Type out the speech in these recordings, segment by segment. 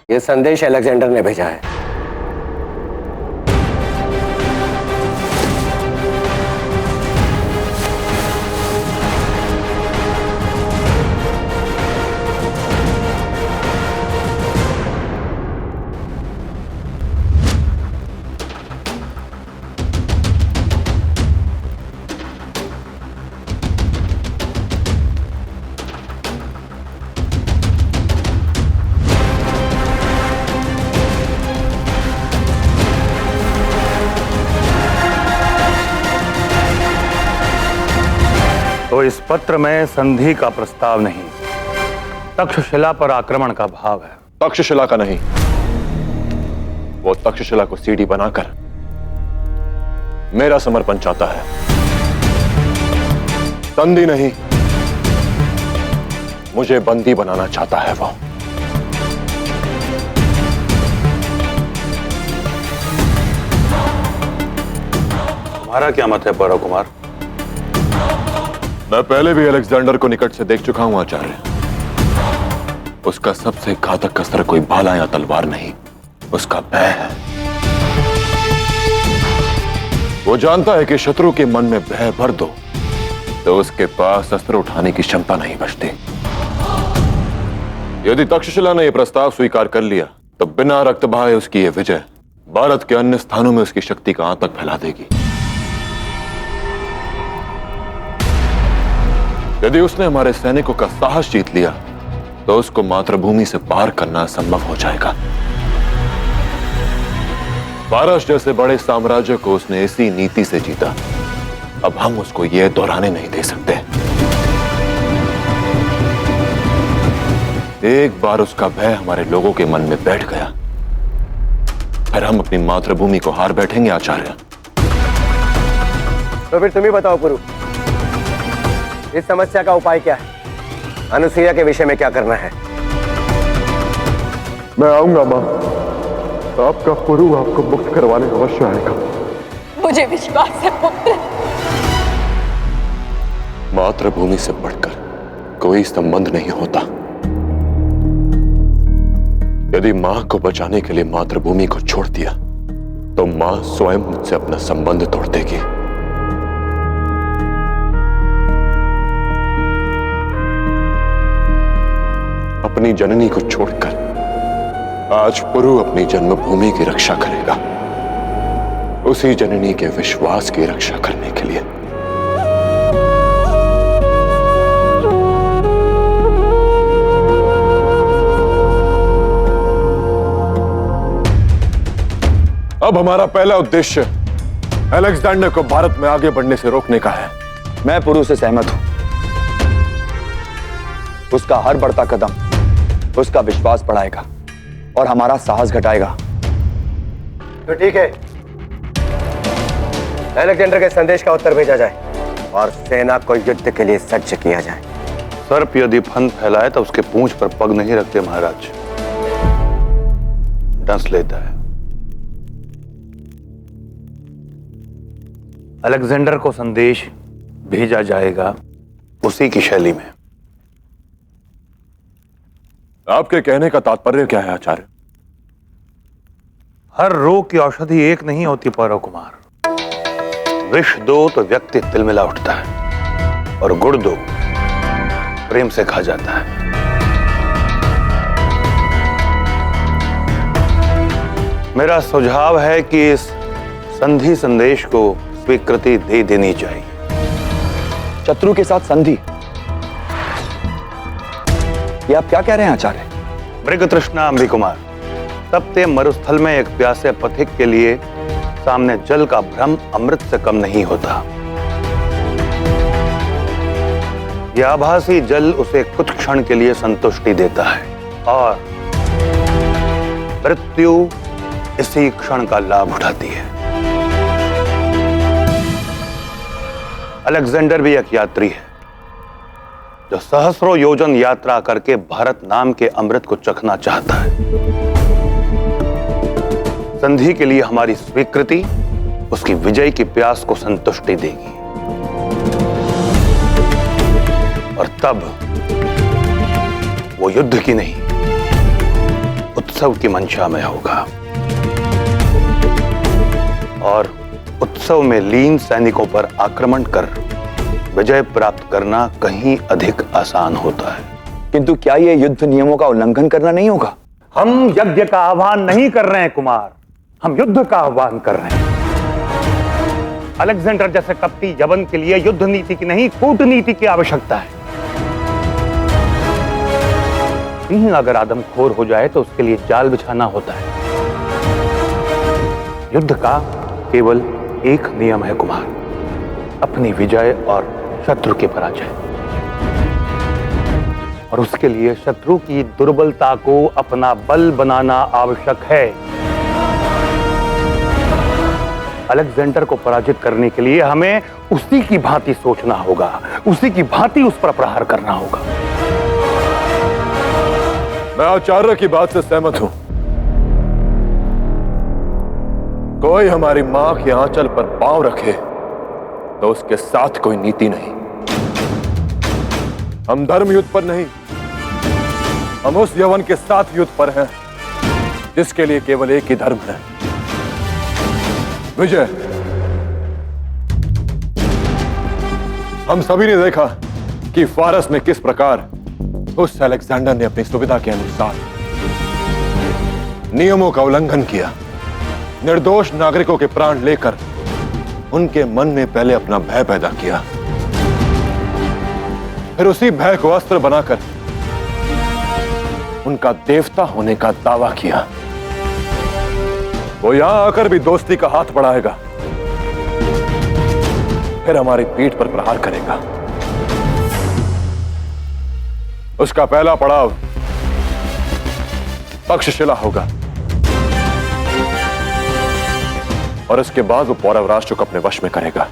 ये संदेश अलेक्जेंडर ने भेजा है। तो इस पत्र में संधि का प्रस्ताव नहीं, तक्षशिला पर आक्रमण का भाव है। तक्षशिला का नहीं, वो तक्षशिला को सीढ़ी बनाकर मेरा समर्पण चाहता है। संधि नहीं, मुझे बंदी बनाना चाहता है वो। तुम्हारा क्या मत है पौरव कुमार? मैं पहले भी अलेक्जेंडर को निकट से देख चुका हूं आचार्य। उसका सबसे घातक अस्त्र कोई भाला या तलवार नहीं, उसका भय है। वो जानता है कि शत्रु के मन में भय भर दो तो उसके पास अस्त्र उठाने की क्षमता नहीं बचती। यदि तक्षशिला ने यह प्रस्ताव स्वीकार कर लिया तो बिना रक्त बहाए उसकी यह विजय भारत के अन्य स्थानों में उसकी शक्ति कहां तक फैला देगी। यदि उसने हमारे सैनिकों का साहस जीत लिया तो उसको मातृभूमि से पार करना असंभव हो जाएगा। पारस जैसे बड़े साम्राज्य को उसने इसी नीति से जीता। अब हम उसको यह दोहराने नहीं दे सकते। एक बार उसका भय हमारे लोगों के मन में बैठ गया, फिर हम अपनी मातृभूमि को हार बैठेंगे आचार्य। तो फिर तुम ही बताओ पुरु, इस समस्या का उपाय क्या है? अनुसुईया के विषय में क्या करना है? मैं आऊंगा मां, आपका पुरु आपको मुक्त करवाने अवश्य आएगा। मुझे विश्वास है पुत्र। मातृभूमि से बढ़कर कोई संबंध नहीं होता। यदि मां को बचाने के लिए मातृभूमि को छोड़ दिया तो मां स्वयं मुझसे अपना संबंध तोड़ देगी। अपनी जननी को छोड़कर आज पुरु अपनी जन्मभूमि की रक्षा करेगा, उसी जननी के विश्वास की रक्षा करने के लिए। अब हमारा पहला उद्देश्य अलेक्जेंडर को भारत में आगे बढ़ने से रोकने का है। मैं पुरु से सहमत हूं। उसका हर बढ़ता कदम उसका विश्वास बढ़ाएगा और हमारा साहस घटाएगा। तो ठीक है, अलेक्जेंडर के संदेश का उत्तर भेजा जाए और सेना को युद्ध के लिए सज्ज किया जाए। सर्प यदि फन फैलाए तो उसके पूंछ पर पग नहीं रखते महाराज, डंस लेता है। अलेक्जेंडर को संदेश भेजा जाएगा उसी की शैली में। आपके कहने का तात्पर्य क्या है आचार्य? हर रोग की औषधि एक नहीं होती पौरव कुमार। विष दो तो व्यक्ति तिलमिला उठता है और गुड़ दो प्रेम से खा जाता है। मेरा सुझाव है कि इस संधि संदेश को स्वीकृति दे देनी चाहिए। शत्रु के साथ संधि? ये आप क्या कह रहे हैं आचार्य? मृग तृष्णा अम्बी कुमार, तपते मरुस्थल में एक प्यासे पथिक के लिए सामने जल का भ्रम अमृत से कम नहीं होता। यह आभासी जल उसे कुछ क्षण के लिए संतुष्टि देता है और मृत्यु इसी क्षण का लाभ उठाती है। अलेक्जेंडर भी एक यात्री है जो सहस्रों योजन यात्रा करके भारत नाम के अमृत को चखना चाहता है। संधि के लिए हमारी स्वीकृति उसकी विजय की प्यास को संतुष्टि देगी और तब वो युद्ध की नहीं उत्सव की मंशा में होगा और उत्सव में लीन सैनिकों पर आक्रमण कर विजय प्राप्त करना कहीं अधिक आसान होता है। किंतु क्या यह युद्ध नियमों का उल्लंघन करना नहीं होगा? हम यज्ञ का आह्वान नहीं कर रहे हैं कुमार, हम युद्ध का आह्वान कर रहे हैं। अलेक्जेंडर जैसे कपटी यवन के लिए युद्ध नीति की नहीं, कूटनीति की आवश्यकता है। सिंह अगर आदमखोर हो जाए तो उसके लिए जाल बिछाना होता है। युद्ध का केवल एक नियम है कुमार, अपनी विजय और शत्रु की पराजय। और उसके लिए शत्रु की दुर्बलता को अपना बल बनाना आवश्यक है। अलेक्जेंडर को पराजित करने के लिए हमें उसी की भांति सोचना होगा, उसी की भांति उस पर प्रहार करना होगा। मैं आचार्य की बात से सहमत हूं। कोई हमारी मां के आंचल पर पांव रखे तो उसके साथ कोई नीति नहीं। हम धर्म युद्ध पर नहीं, हम उस यवन के साथ युद्ध पर हैं जिसके लिए केवल एक ही धर्म है, विजय। हम सभी ने देखा कि फारस में किस प्रकार उस अलेक्जेंडर ने अपनी सुविधा के अनुसार नियमों का उल्लंघन किया, निर्दोष नागरिकों के प्राण लेकर उनके मन में पहले अपना भय पैदा किया, फिर उसी भय को अस्त्र बनाकर उनका देवता होने का दावा किया। वो यहां आकर भी दोस्ती का हाथ बढ़ाएगा, फिर हमारी पीठ पर प्रहार करेगा। उसका पहला पड़ाव तक्षशिला होगा और उसके बाद वो पौरव राष्ट्र को अपने वश में करेगा।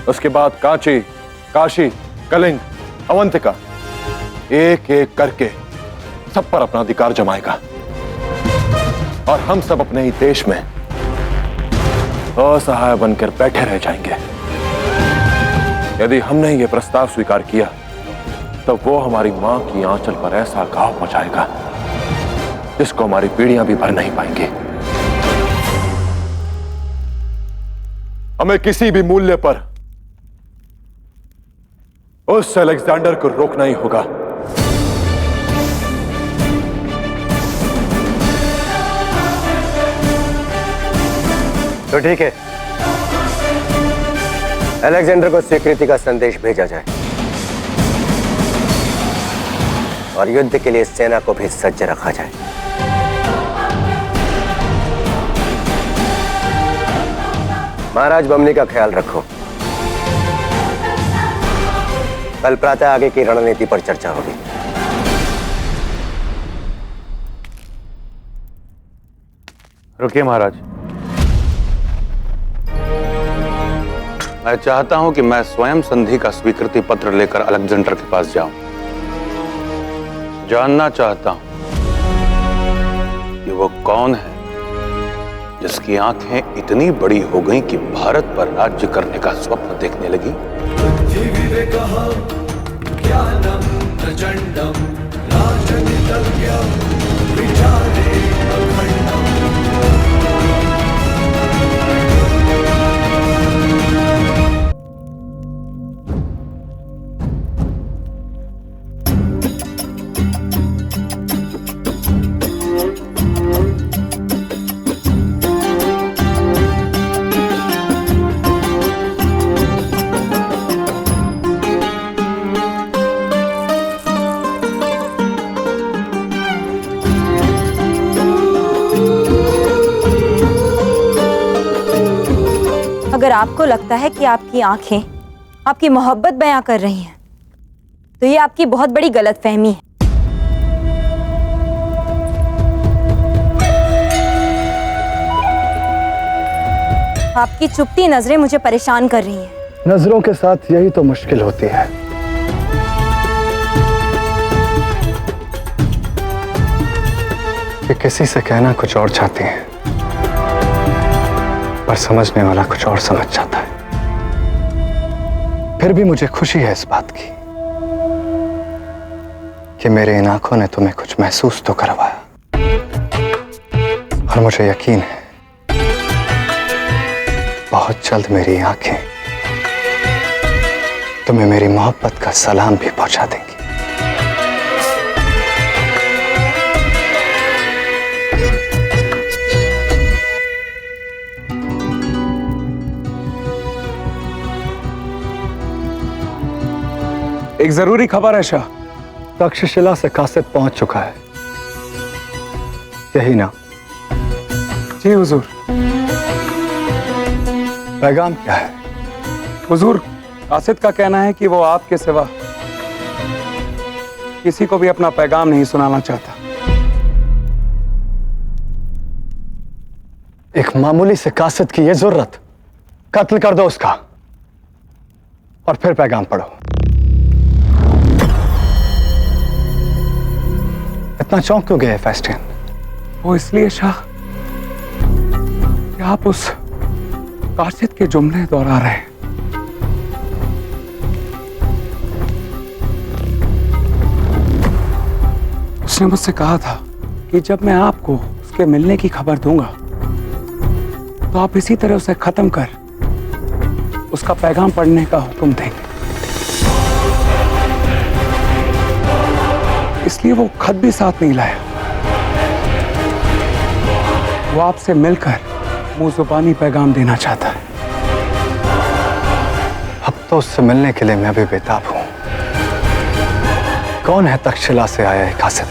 उसके बाद कांची, काशी, कलिंग, अवंतिका एक एक करके सब पर अपना अधिकार जमाएगा और हम सब अपने ही देश में असहाय बनकर बैठे रह जाएंगे। यदि हमने ये प्रस्ताव स्वीकार किया तो वो हमारी मां की आंचल पर ऐसा घाव पहुंचाएगा जिसको हमारी पीढ़ियां भी भर नहीं पाएंगी। हमें किसी भी मूल्य पर उस अलेक्जेंडर को रोकना ही होगा। तो ठीक है, अलेक्जेंडर को स्वीकृति का संदेश भेजा जाए और युद्ध के लिए सेना को भी सज्ज रखा जाए। महाराज बमनी का ख्याल रखो। कल प्रातः आगे की रणनीति पर चर्चा होगी। रुकिए महाराज, मैं चाहता हूं कि मैं स्वयं संधि का स्वीकृति पत्र लेकर अलेक्जेंडर के पास जाऊं। जानना चाहता हूं कि वो कौन है जिसकी आंखें इतनी बड़ी हो गईं कि भारत पर राज्य करने का स्वप्न देखने लगी। अगर आपको लगता है कि आपकी आंखें आपकी मोहब्बत बयां कर रही हैं, तो ये आपकी बहुत बड़ी गलतफहमी है। आपकी चुपती नजरें मुझे परेशान कर रही हैं। नजरों के साथ यही तो मुश्किल होती है। कि किसी से कहना कुछ और चाहती हैं, पर समझने वाला कुछ और समझ जाता है। फिर भी मुझे खुशी है इस बात की कि मेरे इन आंखों ने तुम्हें कुछ महसूस तो करवाया, और मुझे यकीन है बहुत जल्द मेरी आंखें तुम्हें मेरी मोहब्बत का सलाम भी पहुंचा देंगी। एक जरूरी खबर है शाह। तक्षशिला से कासिद पहुंच चुका है, यही ना? जी हुजूर। पैगाम क्या है? हुजूर, कासिद का कहना है कि वो आपके सिवा किसी को भी अपना पैगाम नहीं सुनाना चाहता। एक मामूली से कासिद की ये जरूरत? कत्ल कर दो उसका और फिर पैगाम पढ़ो। इतना चौंक क्यों गए फेस्टियन? वो इसलिए शाह कि आप उस कासिद के जुमले दोहरा रहे हैं। उसने मुझसे कहा था कि जब मैं आपको उसके मिलने की खबर दूंगा तो आप इसी तरह उसे खत्म कर उसका पैगाम पढ़ने का हुक्म देंगे। इसलिए वो खत भी साथ नहीं लाया। वो आपसे मिलकर मुंह जुबानी पैगाम देना चाहता है। अब तो उससे मिलने के लिए मैं भी बेताब हूं। कौन है तक्षशिला से आया है कासिद?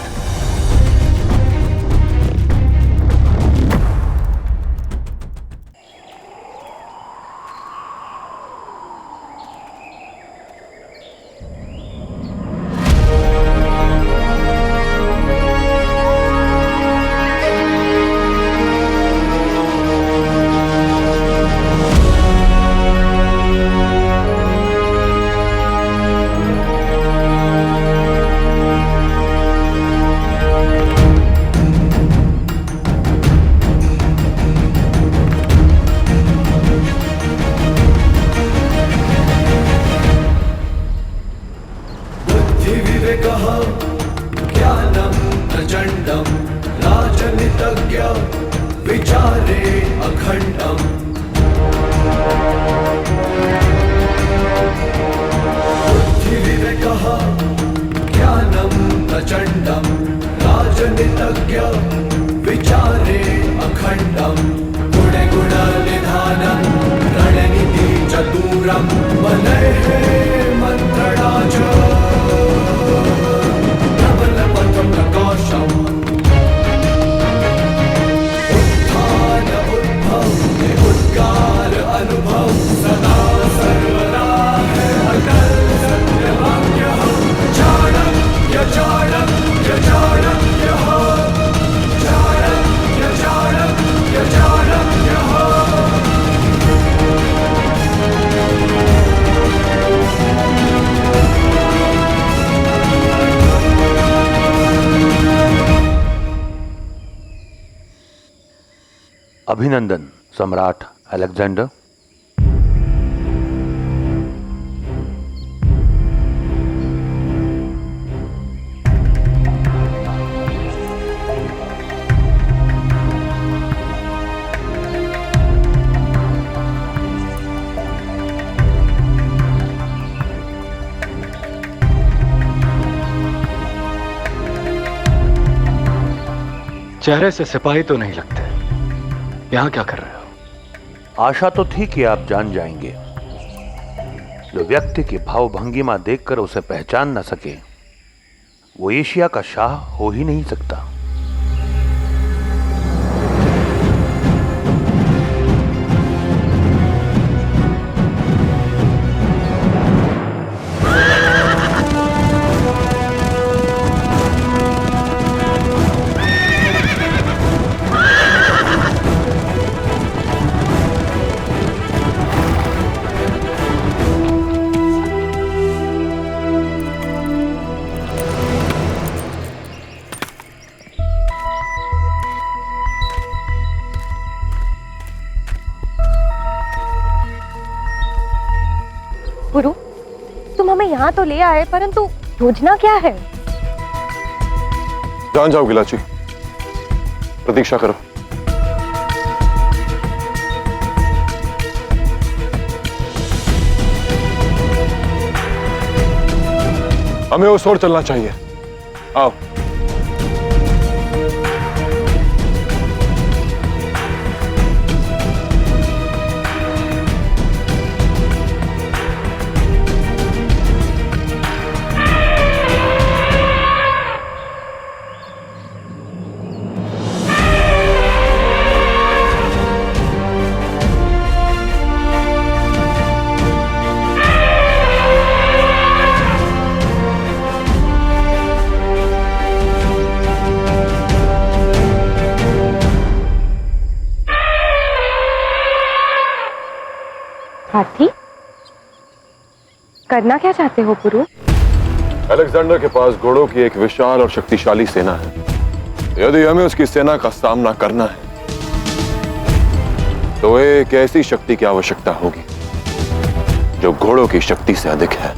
अभिनंदन सम्राट अलेक्जेंडर। चेहरे से सिपाही तो नहीं लगते, यहां क्या कर रहे हो? आशा तो थी कि आप जान जाएंगे। जो व्यक्ति की भाव भंगिमा देखकर उसे पहचान न सके वो एशिया का शाह हो ही नहीं सकता। गुरु, तुम हमें यहाँ तो ले आए, परंतु योजना क्या है? जान जाओ गिलाची, प्रतीक्षा करो। हमें उस ओर चलना चाहिए, आओ। हाथी, करना क्या चाहते हो पुरु? अलेक्जेंडर के पास घोड़ों की एक विशाल और शक्तिशाली सेना है। यदि हमें उसकी सेना का सामना करना है तो एक ऐसी शक्ति की आवश्यकता होगी जो घोड़ों की शक्ति से अधिक है,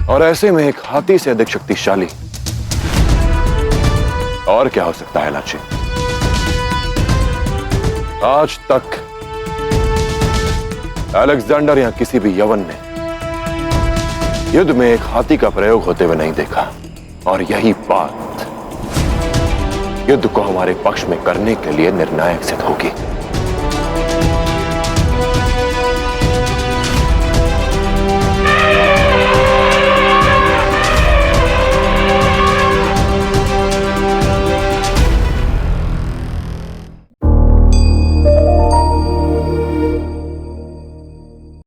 और ऐसे में एक हाथी से अधिक शक्तिशाली और क्या हो सकता है लाची? आज तक अलेक्जेंडर या किसी भी यवन ने युद्ध में एक हाथी का प्रयोग होते हुए नहीं देखा, और यही बात युद्ध को हमारे पक्ष में करने के लिए निर्णायक सिद्ध होगी।